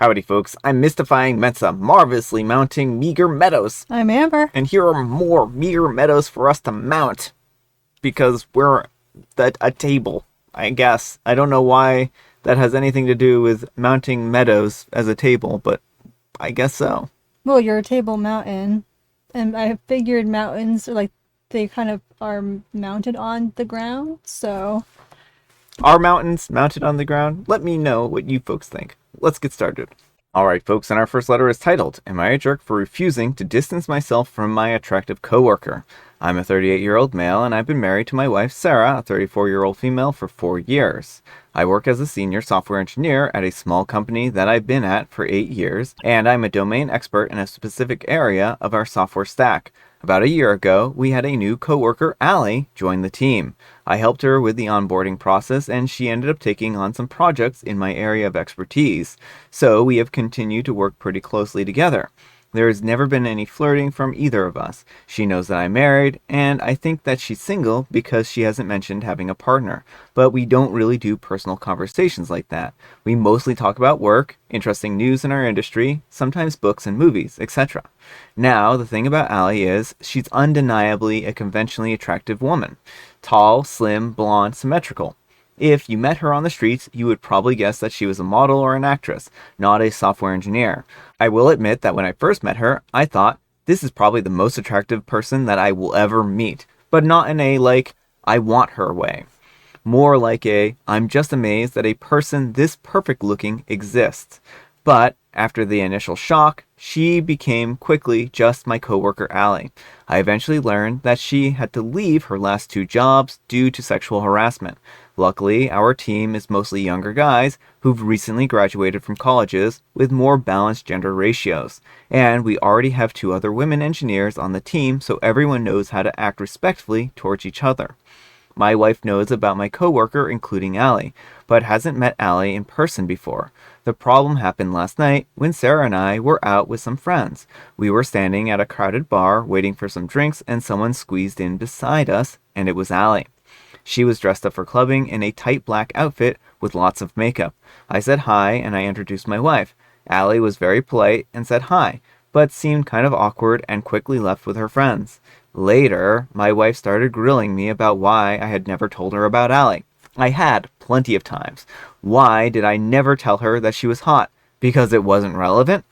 Howdy folks, I'm mystifying Mensa, marvelously mounting meager meadows. I'm Amber. And here are more meager meadows for us to mount. Because we're a table, I guess. I don't know why that has anything to do with mounting meadows as a table, but I guess so. Well, you're a table mountain, and I figured mountains are they kind of are mounted on the ground, so... Are mountains mounted on the ground? Let me know what you folks think. Let's get started. Alright folks, and our first letter is titled, Am I a Jerk for Refusing to Distance Myself from My Attractive Coworker? I'm a 38-year-old male, and I've been married to my wife Sarah, a 34-year-old female, for 4 years. I work as a senior software engineer at a small company that I've been at for 8 years, and I'm a domain expert in a specific area of our software stack. About a year ago, we had a new coworker, Allie, join the team. I helped her with the onboarding process, and she ended up taking on some projects in my area of expertise. So we have continued to work pretty closely together. There has never been any flirting from either of us. She knows that I'm married, and I think that she's single because she hasn't mentioned having a partner. But we don't really do personal conversations like that. We mostly talk about work, interesting news in our industry, sometimes books and movies, etc. Now, the thing about Allie is, she's undeniably a conventionally attractive woman. Tall, slim, blonde, symmetrical. If you met her on the streets, you would probably guess that she was a model or an actress, not a software engineer. I will admit that when I first met her, I thought, this is probably the most attractive person that I will ever meet. But not in a, I want her way. More like I'm just amazed that a person this perfect looking exists. But after the initial shock, she became quickly just my coworker Allie. I eventually learned that she had to leave her last 2 jobs due to sexual harassment. Luckily, our team is mostly younger guys who've recently graduated from colleges with more balanced gender ratios. And we already have 2 other women engineers on the team, so everyone knows how to act respectfully towards each other. My wife knows about my coworker, including Allie, but hasn't met Allie in person before. The problem happened last night when Sarah and I were out with some friends. We were standing at a crowded bar waiting for some drinks, and someone squeezed in beside us, and it was Allie. She was dressed up for clubbing in a tight black outfit with lots of makeup. I said hi, and I introduced my wife. Allie was very polite and said hi, but seemed kind of awkward and quickly left with her friends. Later, my wife started grilling me about why I had never told her about Allie. I had, plenty of times. Why did I never tell her that she was hot? Because it wasn't relevant?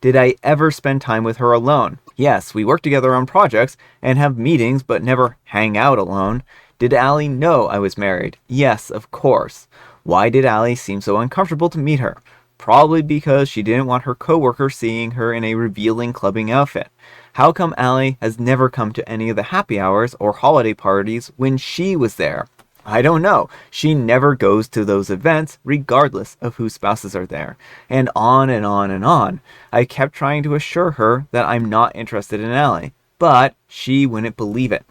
Did I ever spend time with her alone? Yes, we work together on projects and have meetings, but never hang out alone. Did Allie know I was married? Yes, of course. Why did Allie seem so uncomfortable to meet her? Probably because she didn't want her coworker seeing her in a revealing clubbing outfit. How come Allie has never come to any of the happy hours or holiday parties when she was there? I don't know. She never goes to those events regardless of whose spouses are there. And on and on and on. I kept trying to assure her that I'm not interested in Allie, but she wouldn't believe it.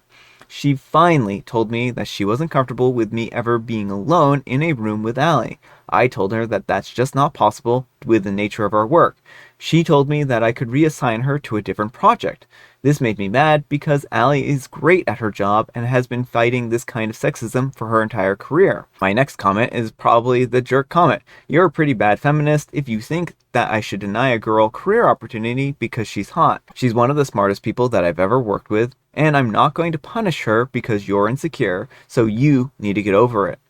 She finally told me that she wasn't comfortable with me ever being alone in a room with Allie. I told her that that's just not possible with the nature of our work. She told me that I could reassign her to a different project. This made me mad because Allie is great at her job and has been fighting this kind of sexism for her entire career. My next comment is probably the jerk comment. You're a pretty bad feminist if you think that I should deny a girl career opportunity because she's hot. She's one of the smartest people that I've ever worked with, and I'm not going to punish her because you're insecure, so you need to get over it.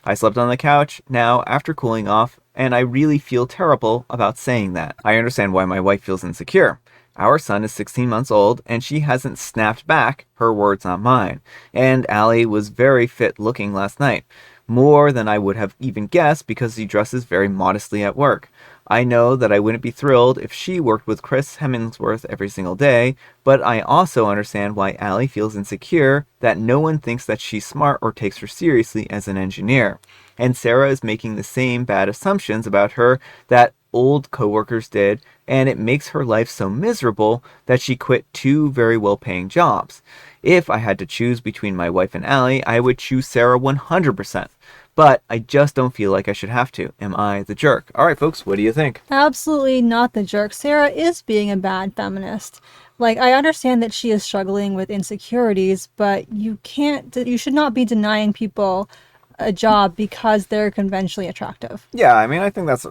I slept on the couch now after cooling off, and I really feel terrible about saying that. I understand why my wife feels insecure. Our son is 16 months old, and she hasn't snapped back, her words not mine. And Allie was very fit looking last night. More than I would have even guessed because she dresses very modestly at work. I know that I wouldn't be thrilled if she worked with Chris Hemsworth every single day, but I also understand why Allie feels insecure that no one thinks that she's smart or takes her seriously as an engineer. And Sarah is making the same bad assumptions about her that old coworkers did, and it makes her life so miserable that she quit 2 very well-paying jobs. If I had to choose between my wife and Allie, I would choose Sarah 100%. But I just don't feel like I should have to. Am I the jerk? All right, folks, what do you think? Absolutely not the jerk. Sarah is being a bad feminist. I understand that she is struggling with insecurities, but you should not be denying people a job because they're conventionally attractive. Yeah, I mean, I think that's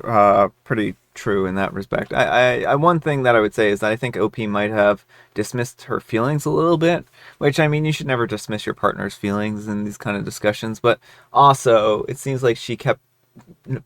pretty true in that respect. One thing that I would say is that I think OP might have dismissed her feelings a little bit, which, I mean, you should never dismiss your partner's feelings in these kind of discussions, but also it seems like she kept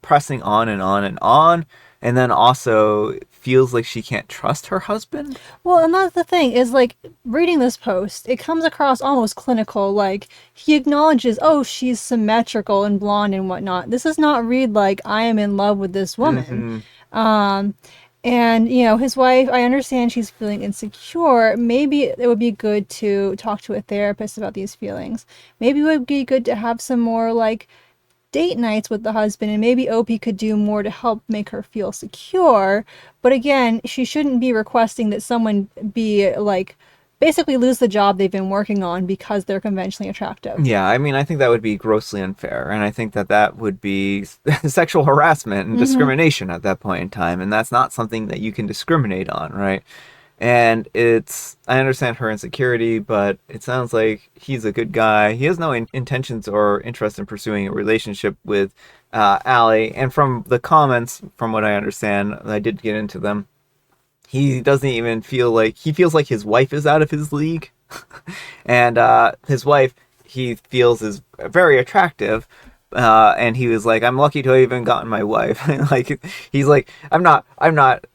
pressing on and on and on, and then also feels like she can't trust her husband. Well, and that's the thing is like reading this post, it comes across almost clinical. Like he acknowledges, oh, she's symmetrical and blonde and whatnot. This does not read like I am in love with this woman. Um, and his wife, I understand she's feeling insecure. Maybe it would be good to talk to a therapist about these feelings. Maybe it would be good to have some more like date nights with the husband, and maybe Opie could do more to help make her feel secure. But again, she shouldn't be requesting that someone be like basically lose the job they've been working on because they're conventionally attractive. Yeah, I mean, I think that would be grossly unfair, and I think that that would be sexual harassment and discrimination at that point in time, and that's not something that you can discriminate on, right? And I understand her insecurity, but it sounds like he's a good guy. He has no intentions or interest in pursuing a relationship with Allie. And from the comments, from what I understand, I did get into them, he doesn't even he feels like his wife is out of his league. And his wife, he feels, is very attractive. And he was like, I'm lucky to have even gotten my wife. Like, he's like,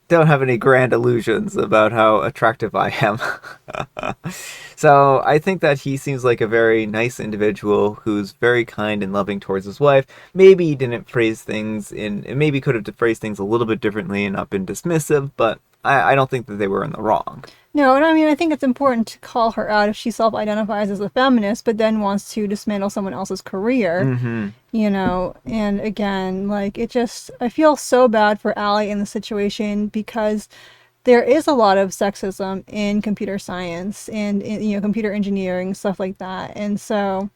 don't have any grand illusions about how attractive I am. So I think that he seems like a very nice individual who's very kind and loving towards his wife. Maybe he didn't maybe could have phrased things a little bit differently and not been dismissive, but I don't think that they were in the wrong. No, and I mean, I think it's important to call her out if she self-identifies as a feminist, but then wants to dismantle someone else's career, and again, like, I feel so bad for Allie in the situation because there is a lot of sexism in computer science and in, computer engineering, stuff like that, and so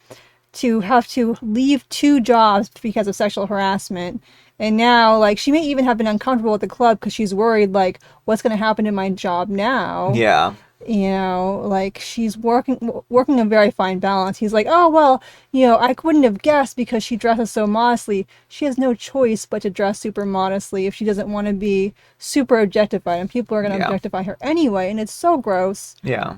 to have to leave 2 jobs because of sexual harassment. And now, like, she may even have been uncomfortable at the club because she's worried, like, what's going to happen to my job now? Yeah. Like, she's working a very fine balance. He's like, oh, well, I wouldn't have guessed because she dresses so modestly. She has no choice but to dress super modestly if she doesn't want to be super objectified. And people are going to objectify her anyway. And it's so gross. Yeah.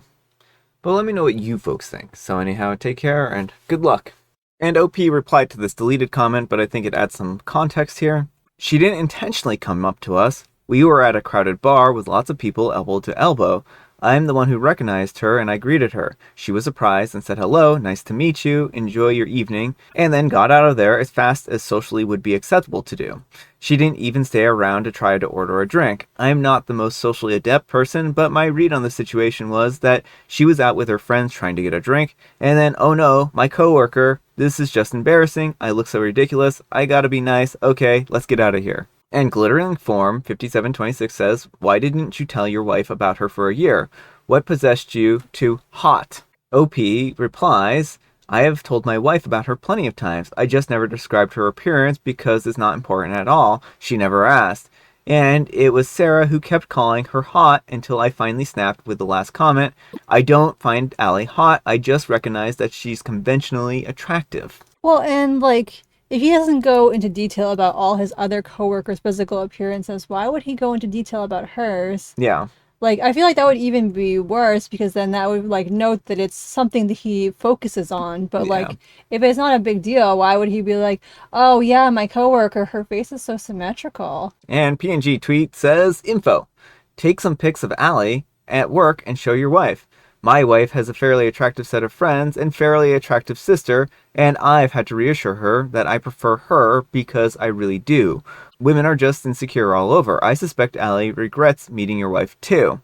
But let me know what you folks think. So anyhow, take care and good luck. And OP replied to this deleted comment, but I think it adds some context here. She didn't intentionally come up to us. We were at a crowded bar with lots of people elbow to elbow. I'm the one who recognized her and I greeted her. She was surprised and said hello, nice to meet you, enjoy your evening, and then got out of there as fast as socially would be acceptable to do. She didn't even stay around to try to order a drink. I'm not the most socially adept person, but my read on the situation was that she was out with her friends trying to get a drink, and then, oh no, my coworker, this is just embarrassing, I look so ridiculous, I gotta be nice, okay, let's get out of here. And glittering form 5726 says, why didn't you tell your wife about her for a year? What possessed you to hot? OP replies, I have told my wife about her plenty of times. I just never described her appearance because it's not important at all. She never asked. And it was Sarah who kept calling her hot until I finally snapped with the last comment. I don't find Allie hot. I just recognize that she's conventionally attractive. Well, and like, if he doesn't go into detail about all his other coworkers' physical appearances, why would he go into detail about hers? Yeah. Like, I feel like that would even be worse because then that would, like, note that it's something that he focuses on. But, like, if it's not a big deal, why would he be like, oh, yeah, my coworker, her face is so symmetrical? And PNG tweet says, info. Take some pics of Allie at work and show your wife. My wife has a fairly attractive set of friends and fairly attractive sister, and I've had to reassure her that I prefer her because I really do. Women are just insecure all over. I suspect Allie regrets meeting your wife too.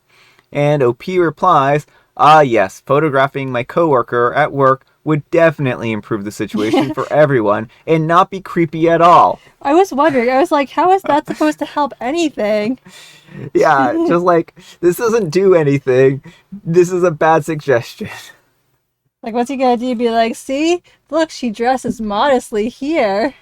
And OP replies, yes, photographing my coworker at work would definitely improve the situation for everyone and not be creepy at all. I was wondering, I was like, how is that supposed to help anything? Yeah, just like, this doesn't do anything. This is a bad suggestion. Like, what's he gonna do? Be like, see? Look, she dresses modestly here.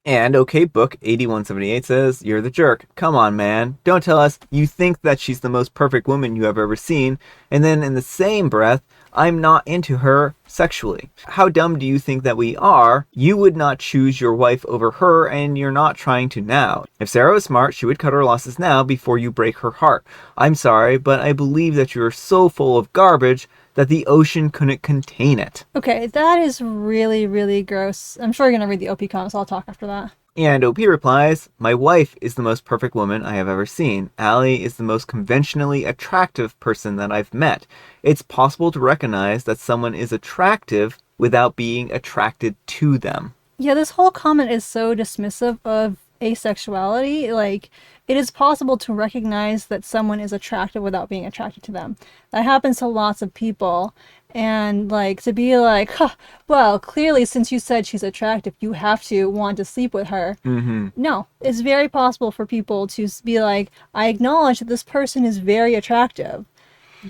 And OK Book 8178 says, "You're the jerk. Come on, man. Don't tell us you think that she's the most perfect woman you have ever seen, and then in the same breath, I'm not into her sexually. How dumb do you think that we are? You would not choose your wife over her, and you're not trying to now. If Sarah was smart, she would cut her losses now before you break her heart. I'm sorry, but I believe that you're so full of garbage that the ocean couldn't contain it." Okay, that is really, really gross. I'm sure you're gonna read the OP comments, so I'll talk after that. And OP replies, "My wife is the most perfect woman I have ever seen. Allie is the most conventionally attractive person that I've met. It's possible to recognize that someone is attractive without being attracted to them." Yeah, this whole comment is so dismissive of asexuality. Like, it is possible to recognize that someone is attractive without being attracted to them. That happens to lots of people. And, like, to be like, huh, well, clearly since you said she's attractive, you have to want to sleep with her. No, it's very possible for people to be like, I acknowledge that this person is very attractive,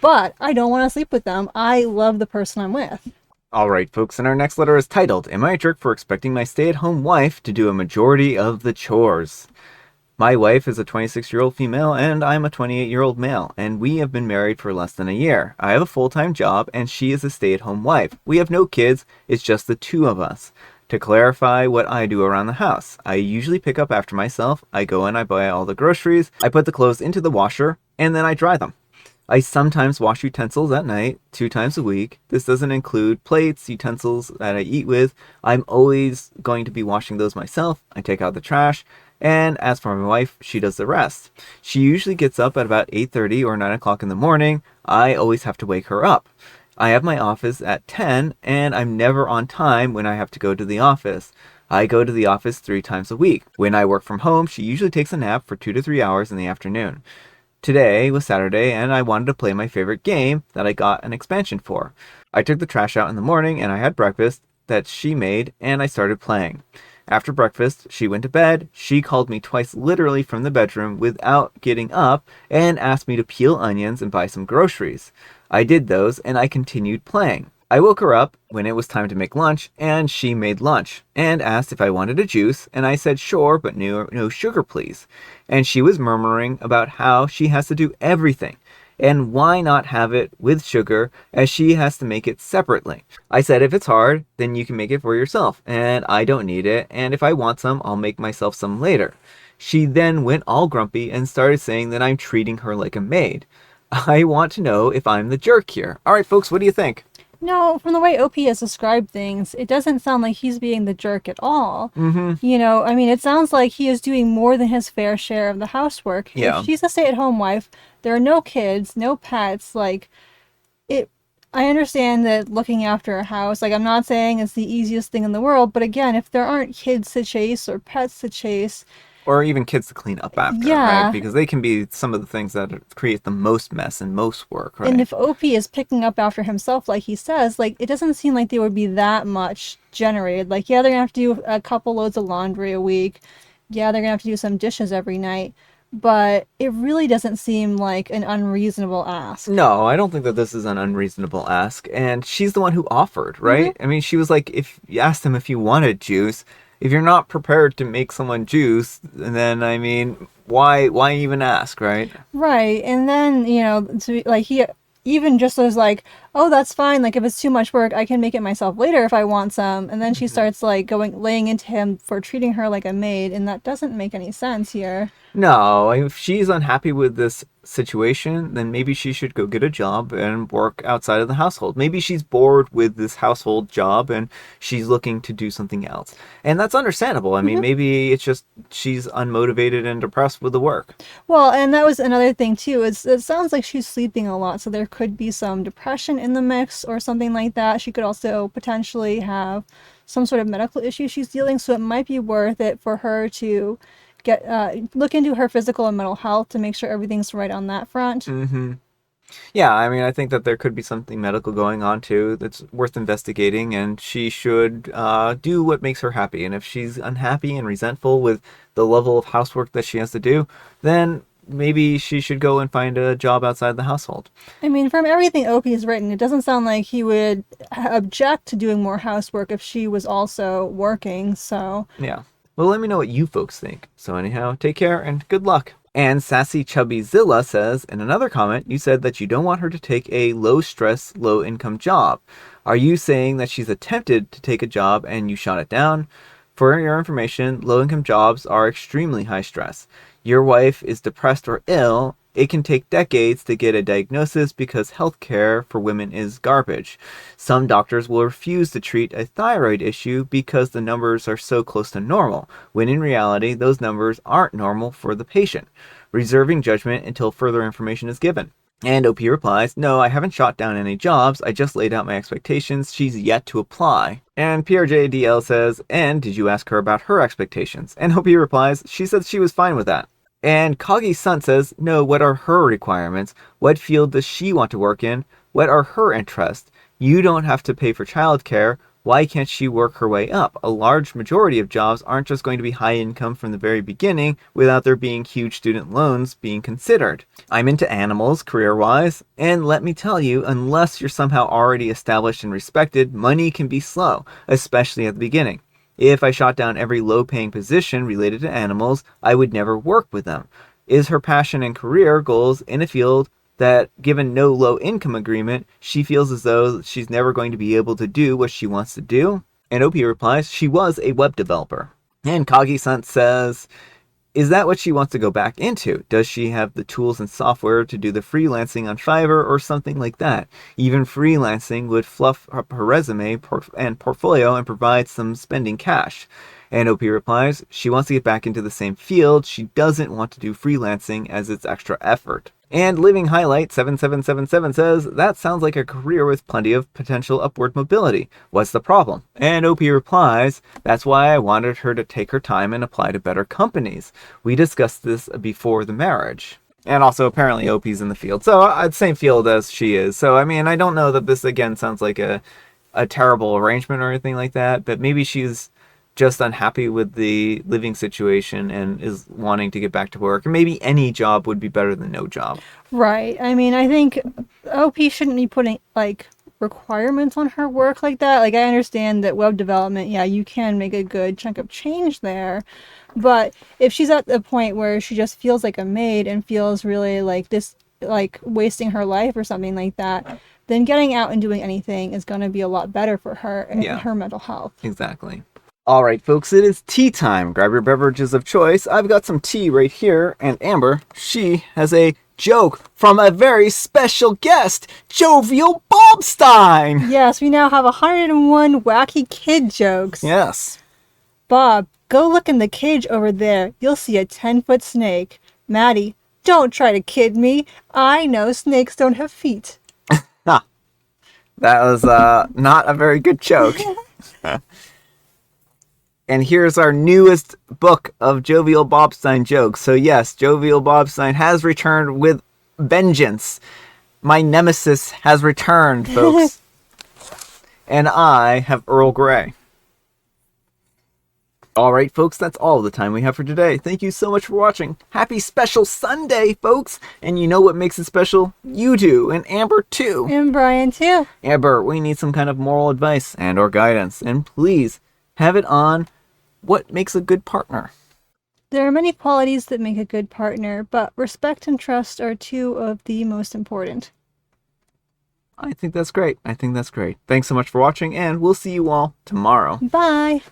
but I don't want to sleep with them. I love the person I'm with. All right, folks, and our next letter is titled, "Am I a jerk for expecting my stay-at-home wife to do a majority of the chores?" My wife is a 26-year-old female and I'm a 28-year-old male, and we have been married for less than a year. I have a full-time job and she is a stay-at-home wife. We have no kids, it's just the two of us. To clarify what I do around the house, I usually pick up after myself. I go and I buy all the groceries, I put the clothes into the washer, and then I dry them. I sometimes wash utensils at night, 2 times a week. This doesn't include plates, utensils that I eat with. I'm always going to be washing those myself. I take out the trash. And as for my wife, she does the rest. She usually gets up at about 8:30 or 9 o'clock in the morning. I always have to wake her up. I have my office at 10, and I'm never on time when I have to go to the office. I go to the office 3 times a week. When I work from home, she usually takes a nap for 2 to 3 hours in the afternoon. Today was Saturday, and I wanted to play my favorite game that I got an expansion for. I took the trash out in the morning, and I had breakfast that she made, and I started playing. After breakfast, she went to bed. She called me twice literally from the bedroom without getting up and asked me to peel onions and buy some groceries. I did those, and I continued playing. I woke her up when it was time to make lunch, and she made lunch and asked if I wanted a juice, and I said sure, but no sugar please. And she was murmuring about how she has to do everything, and why not have it with sugar as she has to make it separately. I said if it's hard, then you can make it for yourself, and I don't need it, and if I want some, I'll make myself some later. She then went all grumpy and started saying that I'm treating her like a maid. I want to know if I'm the jerk here. All right, folks, what do you think? No, from the way OP has described things, it doesn't sound like he's being the jerk at all. You know, I mean, it sounds like he is doing more than his fair share of the housework. Yeah. If she's a stay-at-home wife, there are no kids, no pets, like, it... I understand that looking after a house, like, I'm not saying it's the easiest thing in the world, but again, if there aren't kids to chase or pets to chase... Or even kids to clean up after, Yeah. right? Because they can be some of the things that create the most mess and most work, right? And if OP is picking up after himself, like he says, like, it doesn't seem like there would be that much generated. Like, yeah, they're gonna have to do a couple loads of laundry a week. Yeah, they're gonna have to do some dishes every night. But it really doesn't seem like an unreasonable ask. No, I don't think that this is an unreasonable ask. And she's the one who offered, right? I mean, she was like, if you asked him if he wanted juice, if you're not prepared to make someone juice, then, I mean, why even ask, right? Right. And then, you know, like, he even just was like, oh, that's fine. Like, if it's too much work, I can make it myself later if I want some. And then she starts, like, laying into him for treating her like a maid. And that doesn't make any sense here. No, if she's unhappy with this situation, then maybe she should go get a job and work outside of the household. Maybe she's bored with this household job and she's looking to do something else. And that's understandable. I mean, maybe it's just she's unmotivated and depressed with the work. Well, and that was another thing, too. It sounds like she's sleeping a lot, so there could be some depression in the mix or something like that. She could also potentially have some sort of medical issue she's dealing, so it might be worth it for her to look into her physical and mental health to make sure everything's right on that front. Yeah, I mean, I think that there could be something medical going on too that's worth investigating, and she should do what makes her happy. And if she's unhappy and resentful with the level of housework that she has to do, then maybe she should go and find a job outside the household. I mean, from everything Opie has written, it doesn't sound like he would object to doing more housework if she was also working, so... Yeah. Well, let me know what you folks think. So anyhow, take care and good luck. And Sassy Chubby Zilla says, in another comment, you said that you don't want her to take a low-stress, low-income job. Are you saying that she's attempted to take a job and you shot it down? For your information, low-income jobs are extremely high stress. Your wife is depressed or ill. It can take decades to get a diagnosis because healthcare for women is garbage. Some doctors will refuse to treat a thyroid issue because the numbers are so close to normal, when in reality, those numbers aren't normal for the patient, reserving judgment until further information is given. And OP replies, no, I haven't shot down any jobs. I just laid out my expectations. She's yet to apply. And PRJDL says, and did you ask her about her expectations? And OP replies, she said she was fine with that. And Kagi Sun says, no, what are her requirements? What field does she want to work in? What are her interests? You don't have to pay for childcare. Why can't she work her way up? A large majority of jobs aren't just going to be high income from the very beginning without there being huge student loans being considered. I'm into animals career-wise, and let me tell you, unless you're somehow already established and respected, money can be slow, especially at the beginning. If I shot down every low-paying position related to animals, I would never work with them. Is her passion and career goals in a field that, given no low-income agreement, she feels as though she's never going to be able to do what she wants to do? And OP replies, she was a web developer. And Kagi-san says, is that what she wants to go back into? Does she have the tools and software to do the freelancing on Fiverr or something like that? Even freelancing would fluff up her resume and portfolio and provide some spending cash. And OP replies, she wants to get back into the same field. She doesn't want to do freelancing as it's extra effort. And Living Highlight 7777 says, that sounds like a career with plenty of potential upward mobility. What's the problem? And OP replies, that's why I wanted her to take her time and apply to better companies. We discussed this before the marriage. And also, apparently, OP's in the field. So, same field as she is. So, I mean, I don't know that this, again, sounds like a terrible arrangement or anything like that. But maybe she's just unhappy with the living situation and is wanting to get back to work. And maybe any job would be better than no job. Right. I mean, I think OP shouldn't be putting, like, requirements on her work like that. Like, I understand that web development, yeah, you can make a good chunk of change there. But if she's at the point where she just feels like a maid and feels really like this, like, wasting her life or something like that, then getting out and doing anything is going to be a lot better for her and her mental health. Exactly. All right, folks, it is tea time. Grab your beverages of choice. I've got some tea right here, and Amber, she has a joke from a very special guest, Jovial Bobstein. Yes, we now have 101 wacky kid jokes. Yes. Bob, go look in the cage over there. You'll see a 10-foot snake. Maddie, don't try to kid me. I know snakes don't have feet. That was not a very good joke. And here's our newest book of Jovial Bobstein jokes. So yes, Jovial Bobstein has returned with vengeance. My nemesis has returned, folks. And I have Earl Grey. All right, folks, that's all the time we have for today. Thank you so much for watching. Happy Special Sunday, folks. And you know what makes it special? You do, and Amber too. And Brian too. Amber, we need some kind of moral advice and or guidance. And please have it on what makes a good partner. There are many qualities that make a good partner, but respect and trust are two of the most important. I think that's great. Thanks so much for watching, and we'll see you all tomorrow. Bye.